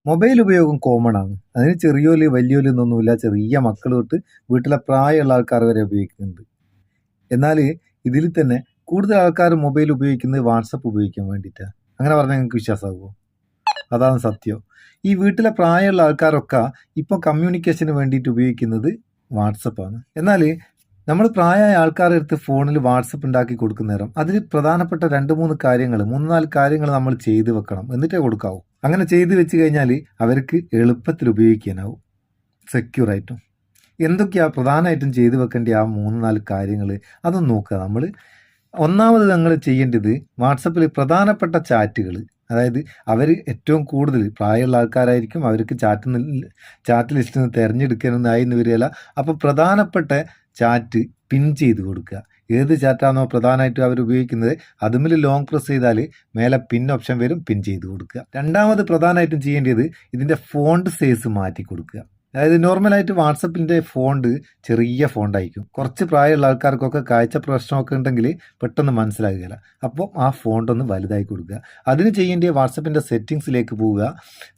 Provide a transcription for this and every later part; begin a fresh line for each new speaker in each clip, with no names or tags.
Mobile ഉപയോഗം common ആണ്. അതിന് ചെറിയോല് വലിയോല് എന്നൊന്നുമില്ല. ചെറിയ മക്കൾ തൊട്ട് വീട്ടിലെ പ്രായമുള്ള ആൾക്കാർ വരെ ഉപയോഗിക്കുന്നുണ്ട്. എന്നാൽ ഇതിൽ തന്നെ കൂടുതൽ ആൾക്കാർ മൊബൈൽ ഉപയോഗിക്കുന്നത് വാട്സപ്പ് ഉപയോഗിക്കാൻ വേണ്ടിയിട്ടാണ്. അങ്ങനെ പറഞ്ഞാൽ നിങ്ങൾക്ക് വിശ്വാസമാകുമോ? അതാണ് സത്യം. ഈ വീട്ടിലെ പ്രായമുള്ള ആൾക്കാരൊക്കെ ഇപ്പോൾ കമ്മ്യൂണിക്കേഷന് വേണ്ടിയിട്ട് ഉപയോഗിക്കുന്നത് വാട്സപ്പാണ്. എന്നാൽ നമ്മൾ പ്രായമായ ആൾക്കാരുടെ അടുത്ത് ഫോണിൽ വാട്സപ്പ് ഉണ്ടാക്കി കൊടുക്കുന്ന നേരം അതിൽ പ്രധാനപ്പെട്ട 2-3 കാര്യങ്ങൾ 3-4 കാര്യങ്ങൾ നമ്മൾ ചെയ്തു വെക്കണം, എന്നിട്ടേ കൊടുക്കാവൂ. അങ്ങനെ ചെയ്തു വെച്ച് കഴിഞ്ഞാൽ അവർക്ക് എളുപ്പത്തിൽ ഉപയോഗിക്കാനാവും, സെക്യൂറായിട്ടും. എന്തൊക്കെയാണ് പ്രധാനമായിട്ടും ചെയ്തു വെക്കേണ്ട ആ 3-4 കാര്യങ്ങൾ അതൊന്ന് നോക്കുക. നമ്മൾ ഒന്നാമത് നിങ്ങൾ ചെയ്യേണ്ടത് വാട്സപ്പിൽ പ്രധാനപ്പെട്ട ചാറ്റുകൾ, അതായത് അവർ ഏറ്റവും കൂടുതൽ പ്രായമുള്ള ആൾക്കാരായിരിക്കും, അവർക്ക് ചാറ്റ് ലിസ്റ്റിൽ നിന്ന് തിരഞ്ഞെടുക്കാനൊന്നും ആയിന്ന് വരികയില്ല. അപ്പോൾ പ്രധാനപ്പെട്ട ചാറ്റ് പിൻ ചെയ്ത് കൊടുക്കുക. ഏത് ചാറ്റാണോ പ്രധാനമായിട്ടും അവർ ഉപയോഗിക്കുന്നത് അതുമിൽ ലോങ് പ്രസ് ചെയ്താൽ മേലെ പിൻ ഓപ്ഷൻ വരും, പിൻ ചെയ്ത് കൊടുക്കുക. രണ്ടാമത് പ്രധാനമായിട്ടും ചെയ്യേണ്ടത് ഇതിൻ്റെ ഫോണ്ട് സൈസ് മാറ്റി കൊടുക്കുക. അതായത് നോർമലായിട്ട് വാട്സപ്പിൻ്റെ ഫോണ്ട് ചെറിയ ഫോണ്ടായിരിക്കും. കുറച്ച് പ്രായമുള്ള ആൾക്കാർക്കൊക്കെ കാഴ്ച പ്രശ്നമൊക്കെ ഉണ്ടെങ്കിൽ പെട്ടെന്ന് മനസ്സിലാകുകയില്ല. അപ്പോൾ ആ ഫോണ്ടൊന്ന് വലുതായി കൊടുക്കുക. അതിന് ചെയ്യേണ്ട വാട്സപ്പിൻ്റെ സെറ്റിങ്സിലേക്ക് പോവുക.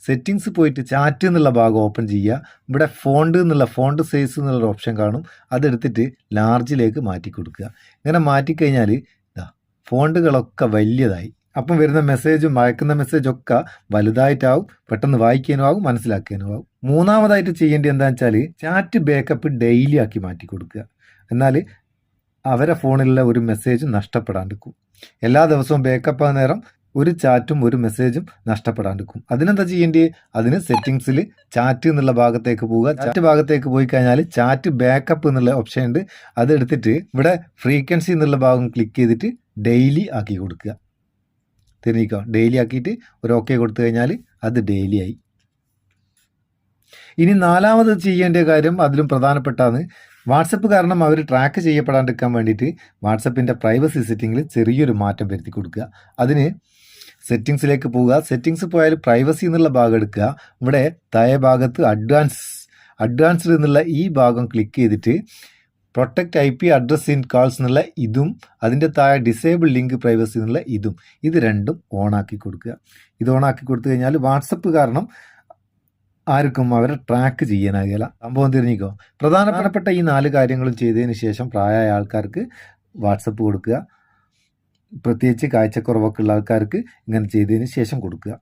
സെറ്റിങ്സ് പോയിട്ട് ചാറ്റ് എന്നുള്ള ഭാഗം ഓപ്പൺ ചെയ്യുക. ഇവിടെ ഫോണ്ട് എന്നുള്ള ഫോണ്ട് സൈസ് എന്നുള്ള ഓപ്ഷൻ കാണും, അതെടുത്തിട്ട് ലാർജിലേക്ക് മാറ്റി കൊടുക്കുക. ഇങ്ങനെ മാറ്റിക്കഴിഞ്ഞാൽ ഫോണ്ടുകളൊക്കെ വലിയതായി. അപ്പം വരുന്ന മെസ്സേജും അയക്കുന്ന മെസ്സേജൊക്കെ വലുതായിട്ടാവും, പെട്ടെന്ന് വായിക്കാനും ആവും, മനസ്സിലാക്കാനും ആവും. മൂന്നാമതായിട്ട് ചെയ്യേണ്ടത് എന്താണെന്ന് വെച്ചാൽ ചാറ്റ് ബാക്കപ്പ് ഡെയിലി ആക്കി മാറ്റി കൊടുക്കുക. എന്നാൽ അവരെ ഫോണിലുള്ള ഒരു മെസ്സേജും നഷ്ടപ്പെടാണ്ടിരിക്കും. എല്ലാ ദിവസവും ബാക്കപ്പ് ആകുന്ന നേരം ഒരു ചാറ്റും ഒരു മെസ്സേജും നഷ്ടപ്പെടാണ്ടിരിക്കും. അതിനെന്താ ചെയ്യേണ്ടത്? അതിന് സെറ്റിങ്സിൽ ചാറ്റ് എന്നുള്ള ഭാഗത്തേക്ക് പോവുക. ചാറ്റ് ഭാഗത്തേക്ക് പോയി കഴിഞ്ഞാൽ ചാറ്റ് ബാക്കപ്പ് എന്നുള്ള ഓപ്ഷൻ ഉണ്ട്, അതെടുത്തിട്ട് ഇവിടെ ഫ്രീക്വൻസി എന്നുള്ള ഭാഗം ക്ലിക്ക് ചെയ്തിട്ട് ഡെയിലി ആക്കി കൊടുക്കുക. തിരിക്കുക, ഡെയിലി ആക്കിയിട്ട് ഒരു ഓക്കെ കൊടുത്തു കഴിഞ്ഞാൽ അത് ഡെയിലി ആയി. ഇനി നാലാമത് ചെയ്യേണ്ട കാര്യം അതിലും പ്രധാനപ്പെട്ടാണ്. വാട്സപ്പ് കാരണം അവർ ട്രാക്ക് ചെയ്യപ്പെടാണ്ടിരിക്കാൻ വേണ്ടിയിട്ട് വാട്സപ്പിൻ്റെ പ്രൈവസി സെറ്റിങ്ങിൽ ചെറിയൊരു മാറ്റം വരുത്തി കൊടുക്കുക. അതിന് സെറ്റിങ്സിലേക്ക് പോവുക. സെറ്റിങ്സ് പോയാൽ പ്രൈവസി എന്നുള്ള ഭാഗം എടുക്കുക. ഇവിടെ താഴെ ഭാഗത്ത് അഡ്വാൻസ്ഡ് എന്നുള്ള ഈ ഭാഗം ക്ലിക്ക് ചെയ്തിട്ട് protect IP address in calls എന്നുള്ള ഇതും അതിൻ്റെ താഴെ ഡിസേബിൾ ലിങ്ക് പ്രൈവസി എന്നുള്ള ഇതും, ഇത് രണ്ടും ഓണാക്കി കൊടുക്കുക. ഇത് ഓണാക്കി കൊടുത്തു കഴിഞ്ഞാൽ വാട്സപ്പ് കാരണം ആർക്കും അവരെ ട്രാക്ക് ചെയ്യാനാകില്ല. സംഭവം തിരിഞ്ഞിക്കോ. പ്രധാനപ്പെട്ട ഈ 4 കാര്യങ്ങളും ചെയ്തതിന് ശേഷം പ്രായമായ ആൾക്കാർക്ക് വാട്സപ്പ് കൊടുക്കുക. പ്രത്യേകിച്ച് കാഴ്ചക്കുറവൊക്കെ ഉള്ള ആൾക്കാർക്ക് ഇങ്ങനെ ചെയ്തതിന് ശേഷം കൊടുക്കുക.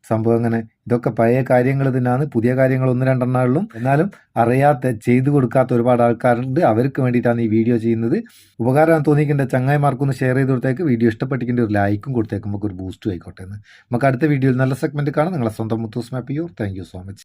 സംഭവം അങ്ങനെ. ഇതൊക്കെ പഴയ കാര്യങ്ങൾ തന്നെയാണ്, പുതിയ കാര്യങ്ങൾ 1-2 ഉള്ളൂ. എന്നാലും അറിയാത്ത, ചെയ്തു കൊടുക്കാത്ത ഒരുപാട് ആൾക്കാരുണ്ട്. അവർക്ക് വേണ്ടിയിട്ടാണ് ഈ വീഡിയോ ചെയ്യുന്നത്. ഉപകാരം തോന്നിക്കേണ്ട ചങ്ങായിമാർക്കൊന്ന് ഷെയർ ചെയ്ത് കൊടുത്തേക്ക്. വീഡിയോ ഇഷ്ടപ്പെട്ടിരിക്കേണ്ട ഒരു ലൈക്കും കൊടുത്തേക്ക്, നമുക്ക് ഒരു ബൂസ്റ്റും ആയിക്കോട്ടെ എന്ന്. നമുക്ക് അടുത്ത വീഡിയോയിൽ നല്ല സെഗ്മെൻറ്റ് കാണാം. നിങ്ങളെ സ്വന്തം മുത്തൂസ് മാപ്പിയോ. Thank you so much.